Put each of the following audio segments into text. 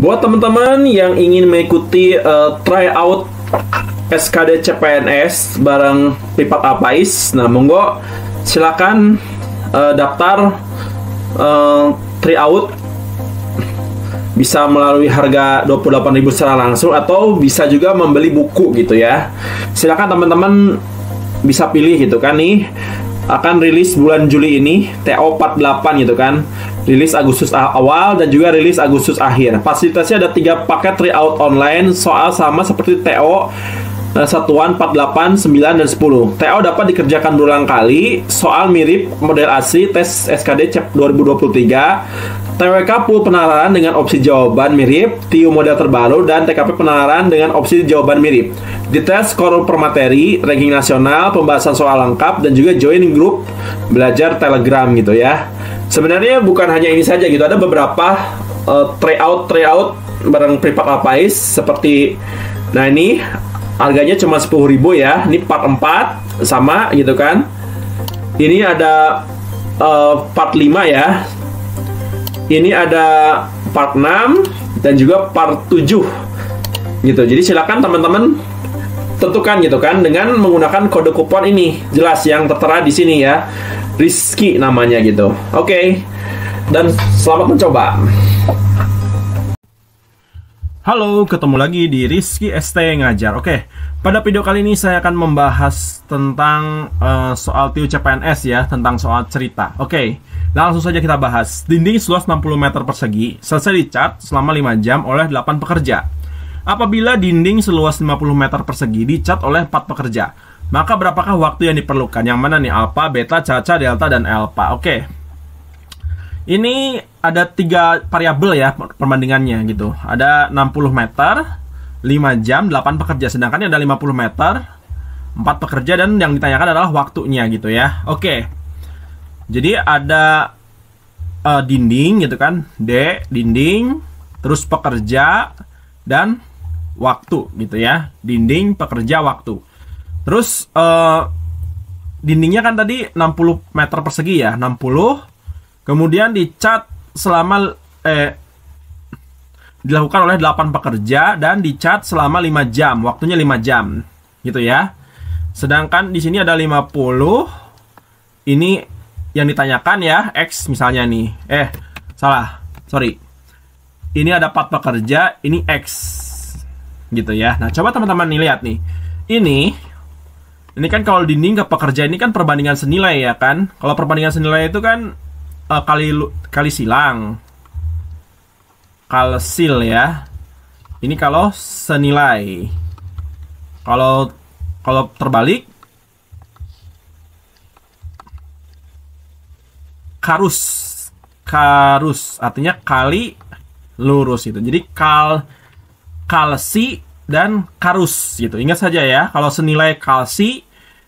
Buat teman-teman yang ingin mengikuti tryout SKD CPNS bareng Pripat Apais, nah monggo silakan daftar tryout, bisa melalui harga 28.000 secara langsung atau bisa juga membeli buku gitu ya. Silakan teman-teman bisa pilih gitu kan. Nih akan rilis bulan Juli ini TO 48 gitu kan, rilis Agustus awal dan juga rilis Agustus akhir. Fasilitasnya ada 3 paket tryout online, soal sama seperti TO satuan 48, 9, dan 10. TO dapat dikerjakan berulang kali, soal mirip model asli tes SKD CEP 2023, TWK full penalaran dengan opsi jawaban mirip, TIU model terbaru, dan TKP penalaran dengan opsi jawaban mirip. Dites skor per materi, ranking nasional, pembahasan soal lengkap, dan juga join grup belajar Telegram gitu ya. Sebenarnya bukan hanya ini saja gitu, ada beberapa tryout bareng Pripat Apais seperti, nah ini harganya cuma 10.000 ya. Ini part 4 sama gitu kan. Ini ada part 5 ya. Ini ada part 6 dan juga part 7 gitu. Jadi silakan teman-teman tentukan gitu kan dengan menggunakan kode kupon ini. Jelas yang tertera di sini ya. Rizky namanya gitu. Oke. Dan selamat mencoba. Halo, ketemu lagi di Rizky ST Ngajar. Oke, pada video kali ini saya akan membahas tentang soal TIU CPNS ya, tentang soal cerita. Oke, langsung saja kita bahas. Dinding seluas 60 meter persegi, selesai dicat selama 5 jam oleh 8 pekerja. Apabila dinding seluas 50 meter persegi dicat oleh 4 pekerja, maka berapakah waktu yang diperlukan? Yang mana nih? Alpha, beta, caca, delta, dan alpha. Oke. Ini ada 3 variabel ya perbandingannya gitu. Ada 60 meter, 5 jam, 8 pekerja. Sedangkan ini ada 50 meter, 4 pekerja, dan yang ditanyakan adalah waktunya gitu ya. Oke. Jadi ada dinding gitu kan. D, dinding, terus pekerja, dan waktu gitu ya. Dinding, pekerja, waktu. Terus dindingnya kan tadi 60 meter persegi ya. 60. Kemudian dicat selama dilakukan oleh 8 pekerja dan dicat selama 5 jam. Waktunya 5 jam. Gitu ya. Sedangkan di sini ada 50. Ini yang ditanyakan ya, X misalnya nih. Salah. Sorry. Ini ada 4 pekerja, ini X. Gitu ya. Nah, coba teman-teman nih lihat nih. Ini kan kalau dinding ke pekerja ini kan perbandingan senilai ya kan. Kalau perbandingan senilai itu kan kali silang, kalsil ya. Ini kalau senilai. Kalau terbalik karus artinya kali lurus gitu. Jadi kalsi dan karus gitu. Ingat saja ya, kalau senilai kalsi,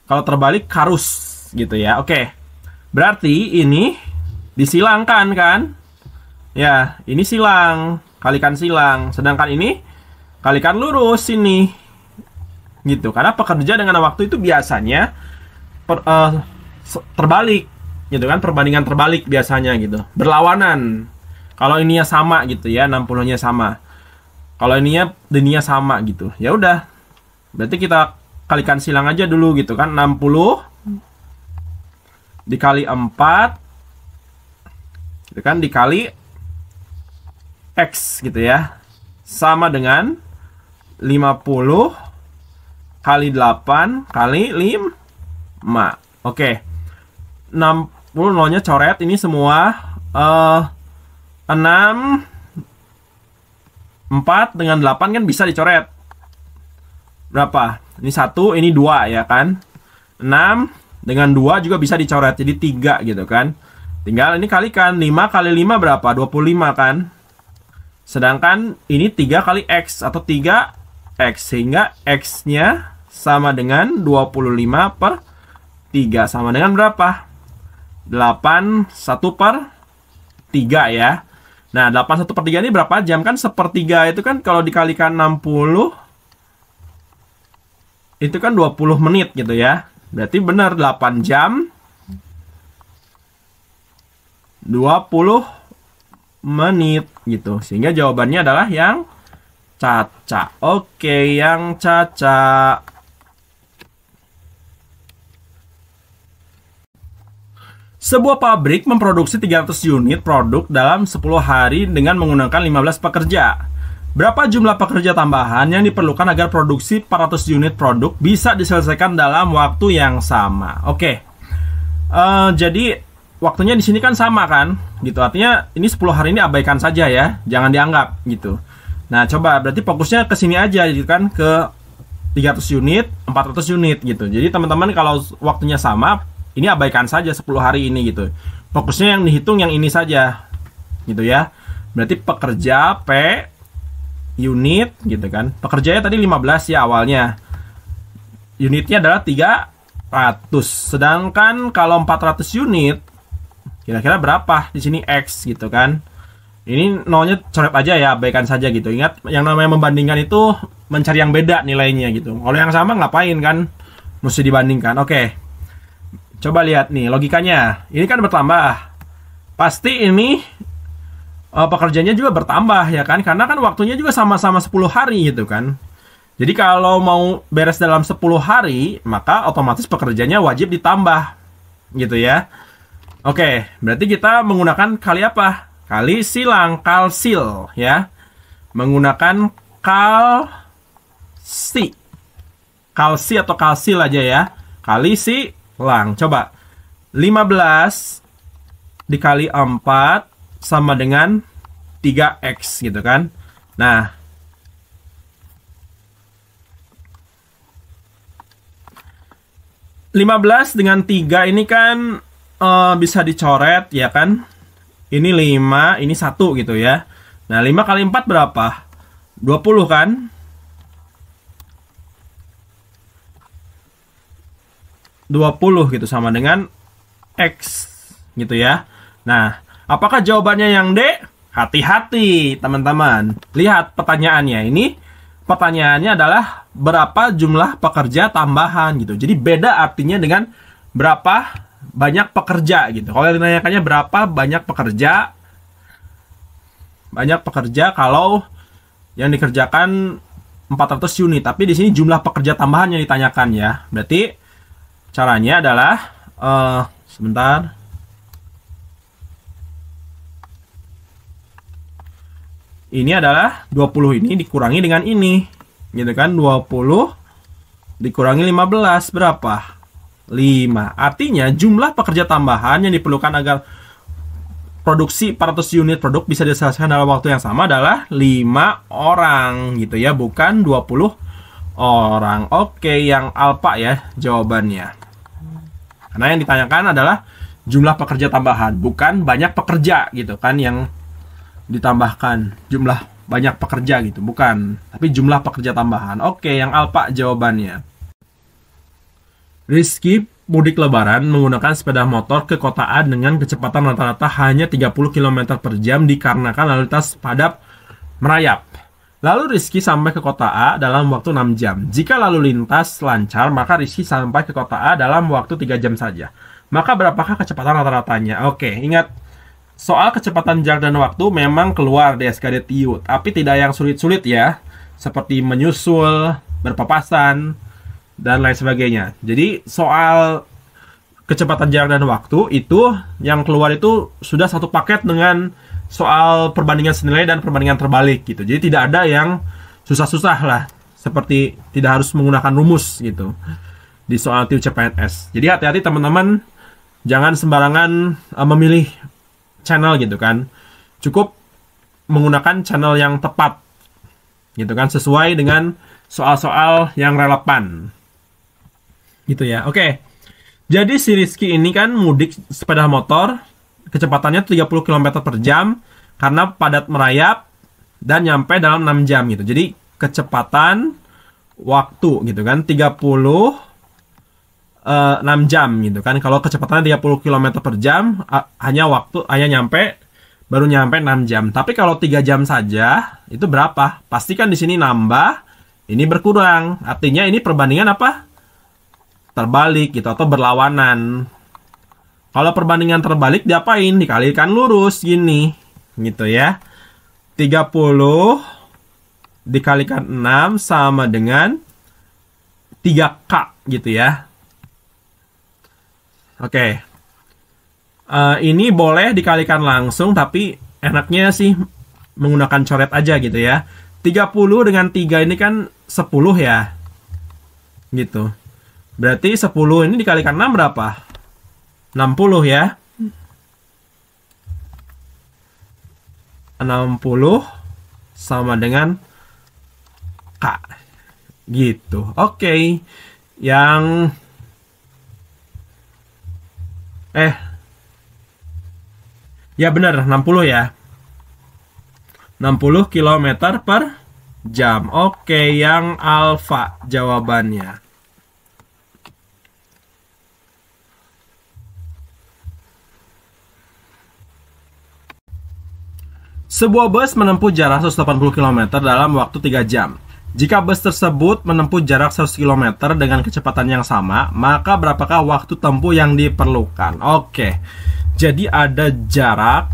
kalau terbalik karus gitu ya. Oke. Berarti ini disilangkan kan? Ya, ini silang, kalikan silang. Sedangkan ini kalikan lurus ini. Gitu. Karena pekerja dengan waktu itu biasanya terbalik. Gitu kan? Perbandingan terbalik biasanya gitu. Berlawanan. Kalau ininya sama gitu ya, 60-nya sama. Kalau dininya sama gitu. Ya udah. Berarti kita kalikan silang aja dulu gitu kan. 60 dikali 4 itu kan dikali X gitu ya, sama dengan 50 kali 8 kali 5. Oke. 60 nolnya coret, ini semua 6 4 dengan 8 kan bisa dicoret. Berapa? Ini 1, ini 2 ya kan. 6 dengan 2 juga bisa dicoret, jadi 3 gitu kan. Tinggal ini kalikan, 5 kali 5 berapa? 25 kan. Sedangkan ini 3 kali X atau 3X. Sehingga X-nya sama dengan 25 per 3. Sama dengan berapa? 81 per 3 ya. Nah, 81 per 3 ini berapa jam? Kan sepertiga itu kan kalau dikalikan 60 itu kan 20 menit gitu ya. Berarti benar 8 jam 20 menit gitu. Sehingga jawabannya adalah yang Caca. Oke, yang Caca. Sebuah pabrik memproduksi 300 unit produk dalam 10 hari dengan menggunakan 15 pekerja. Berapa jumlah pekerja tambahan yang diperlukan agar produksi 400 unit produk bisa diselesaikan dalam waktu yang sama? Oke. Jadi waktunya di sini kan sama kan? Gitu. Artinya ini 10 hari ini abaikan saja ya. Jangan dianggap gitu. Nah, coba berarti fokusnya ke sini aja gitu kan, ke 300 unit, 400 unit gitu. Jadi teman-teman kalau waktunya sama, ini abaikan saja 10 hari ini gitu. Fokusnya yang dihitung yang ini saja. Gitu ya. Berarti pekerja P unit gitu kan. Pekerjanya tadi 15 ya awalnya. Unitnya adalah 300. Sedangkan kalau 400 unit kira-kira berapa? Di sini X gitu kan. Ini nolnya coret aja ya, abaikan saja gitu. Ingat yang namanya membandingkan itu mencari yang beda nilainya gitu. Kalau yang sama ngapain kan? Mesti dibandingkan. Oke. Coba lihat nih logikanya. Ini kan bertambah. Pasti ini pekerjaannya juga bertambah ya kan. Karena kan waktunya juga sama-sama 10 hari gitu kan. Jadi kalau mau beres dalam 10 hari, maka otomatis pekerjaannya wajib ditambah. Gitu ya. Oke, berarti kita menggunakan kali apa? Kali silang, kalsil ya. Menggunakan kalsi. Kalsi atau kalsil aja ya. Kali si lang. Coba 15 dikali 4 sama dengan 3x gitu kan. Nah, (15) dengan 3 ini kan bisa dicoret ya kan. Ini 5, ini 1 gitu ya. Nah, 5 kali 4 berapa? 20 kan? 20 gitu sama dengan X gitu ya. Nah, apakah jawabannya yang D? Hati-hati teman-teman. Lihat pertanyaannya. Ini pertanyaannya adalah berapa jumlah pekerja tambahan gitu. Jadi beda artinya dengan berapa banyak pekerja gitu. Kalau ditanyakannya berapa banyak pekerja, kalau yang dikerjakan 400 unit. Tapi di sini jumlah pekerja tambahan yang ditanyakan ya. Berarti caranya adalah sebentar. Ini adalah 20 ini dikurangi dengan ini. Gitu kan? 20 dikurangi 15 berapa? 5. Artinya jumlah pekerja tambahan yang diperlukan agar produksi 400 unit produk bisa diselesaikan dalam waktu yang sama adalah 5 orang gitu ya, bukan 20 orang. Oke, yang alfa ya jawabannya. Karena yang ditanyakan adalah jumlah pekerja tambahan, bukan banyak pekerja gitu kan yang ditambahkan. Jumlah banyak pekerja gitu, bukan. Tapi jumlah pekerja tambahan. Oke, yang alfa jawabannya. Rizky mudik lebaran menggunakan sepeda motor ke kota A dengan kecepatan rata-rata hanya 30 km per jam dikarenakan lalu lintas padat merayap. Lalu Rizky sampai ke kota A dalam waktu 6 jam. Jika lalu lintas lancar, maka Rizky sampai ke kota A dalam waktu 3 jam saja. Maka berapakah kecepatan rata-ratanya? Oke, ingat, soal kecepatan jarak dan waktu memang keluar di SKD TIU, tapi tidak yang sulit-sulit ya, seperti menyusul, berpapasan, dan lain sebagainya. Jadi soal kecepatan jarak dan waktu itu yang keluar itu sudah satu paket dengan soal perbandingan senilai dan perbandingan terbalik gitu. Jadi tidak ada yang susah-susah lah, seperti tidak harus menggunakan rumus gitu di soal TIU CPNS. Jadi hati-hati teman-teman, jangan sembarangan memilih channel gitu kan. Cukup menggunakan channel yang tepat gitu kan, sesuai dengan soal-soal yang relevan gitu ya. Oke. Jadi si Rizky ini kan mudik sepeda motor, kecepatannya 30 km per jam karena padat merayap dan nyampe dalam 6 jam gitu. Jadi kecepatan waktu gitu kan 6 jam gitu kan. Kalau kecepatannya 30 km per jam hanya baru nyampe 6 jam. Tapi kalau 3 jam saja itu berapa? Pastikan di sini nambah, ini berkurang. Artinya ini perbandingan apa? Terbalik gitu atau berlawanan. Kalau perbandingan terbalik diapain? Dikalikan lurus gini gitu ya. 30 dikalikan 6 sama dengan 3K gitu ya. Oke. Ini boleh dikalikan langsung, tapi enaknya sih menggunakan coret aja gitu ya. 30 dengan 3 ini kan 10 ya. Gitu. Berarti 10 ini dikalikan 6 berapa? 60 ya. 60 sama dengan K. Gitu. Oke. Yang ya benar, 60 ya. 60 km per jam. Oke, yang alfa jawabannya. Sebuah bus menempuh jarak 180 km dalam waktu 3 jam. Jika bus tersebut menempuh jarak 100 km dengan kecepatan yang sama, maka berapakah waktu tempuh yang diperlukan? Oke, jadi ada jarak,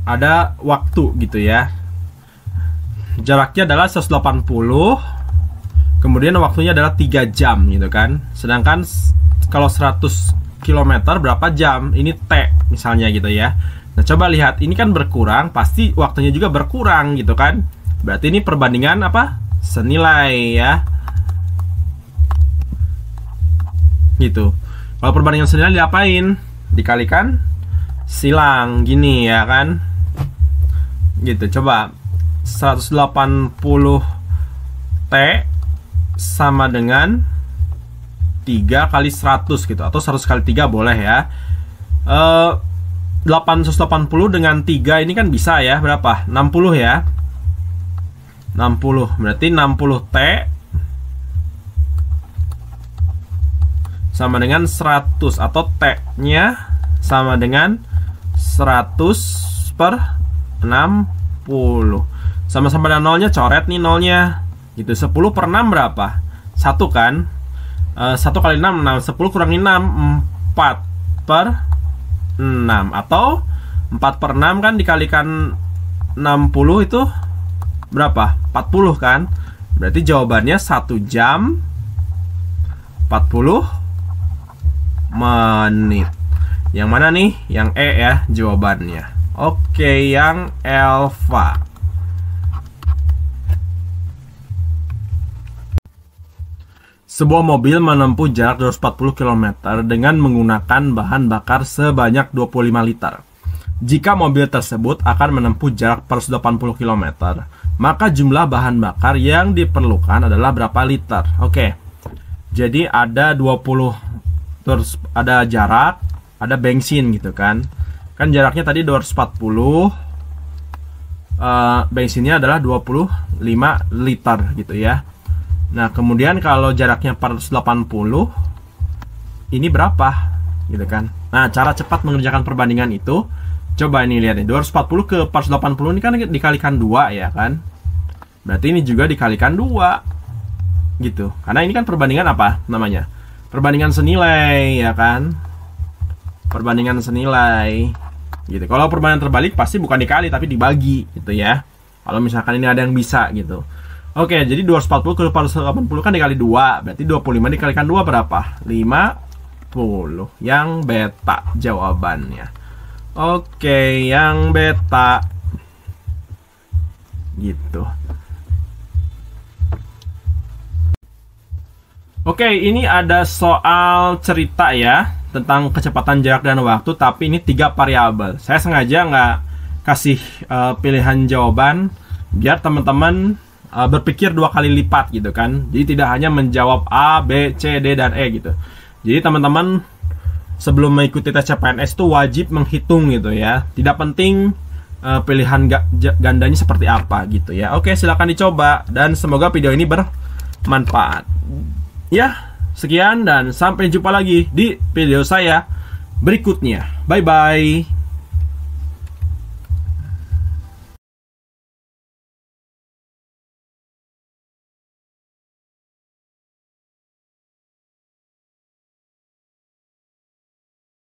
ada waktu gitu ya. Jaraknya adalah 180, kemudian waktunya adalah 3 jam gitu kan. Sedangkan kalau 100 km berapa jam? Ini T misalnya gitu ya. Nah, coba lihat, ini kan berkurang, pasti waktunya juga berkurang gitu kan. Berarti ini perbandingan apa? Senilai ya. Gitu. Kalau perbandingan senilai diapain? Dikalikan silang gini ya kan. Gitu, coba 180 T sama dengan 3 kali 100 gitu, atau 100 kali 3 boleh ya. 880 dengan 3 ini kan bisa ya, berapa? 60 ya. 60, berarti 60 T sama dengan 100, atau T nya sama dengan 100 per 60. Sama-sama ada nolnya, coret nih nolnya gitu. 10 per 6 berapa? 1 kan. 1 kali 6, 6. 10 kurangi 6, 4 per 6. Atau 4 per 6 kan dikalikan 60 itu berapa? 40 kan. Berarti jawabannya 1 jam 40 menit. Yang mana nih? Yang E ya jawabannya. Oke, yang alfa. Sebuah mobil menempuh jarak 240 km dengan menggunakan bahan bakar sebanyak 25 liter. Jika mobil tersebut akan menempuh jarak per 180 km, maka jumlah bahan bakar yang diperlukan adalah berapa liter? Oke. Jadi ada 20, terus ada jarak, ada bensin gitu kan. Kan jaraknya tadi 240, bensinnya adalah 25 liter gitu ya. Nah, kemudian kalau jaraknya 480, ini berapa? Gitu kan. Nah, cara cepat mengerjakan perbandingan itu, coba ini lihat nih, 240 ke 480 ini kan dikalikan 2 ya kan. Berarti ini juga dikalikan 2. Gitu. Karena ini kan perbandingan apa namanya? Perbandingan senilai ya kan. Perbandingan senilai. Gitu. Kalau perbandingan terbalik pasti bukan dikali tapi dibagi gitu ya. Kalau misalkan ini ada yang bisa gitu. Oke, jadi 240 ke 480 kan dikali 2, berarti 25 dikalikan 2 berapa? 50. Yang beta jawabannya. Oke, yang beta. Gitu. Oke, ini ada soal cerita ya tentang kecepatan jarak dan waktu, tapi ini 3 variabel. Saya sengaja nggak kasih pilihan jawaban biar teman-teman berpikir 2 kali lipat gitu kan. Jadi tidak hanya menjawab A, B, C, D, dan E gitu. Jadi teman-teman sebelum mengikuti tes CPNS itu wajib menghitung gitu ya. Tidak penting pilihan gandanya seperti apa gitu ya. Oke, silahkan dicoba dan semoga video ini bermanfaat. Ya, sekian dan sampai jumpa lagi di video saya berikutnya. Bye-bye.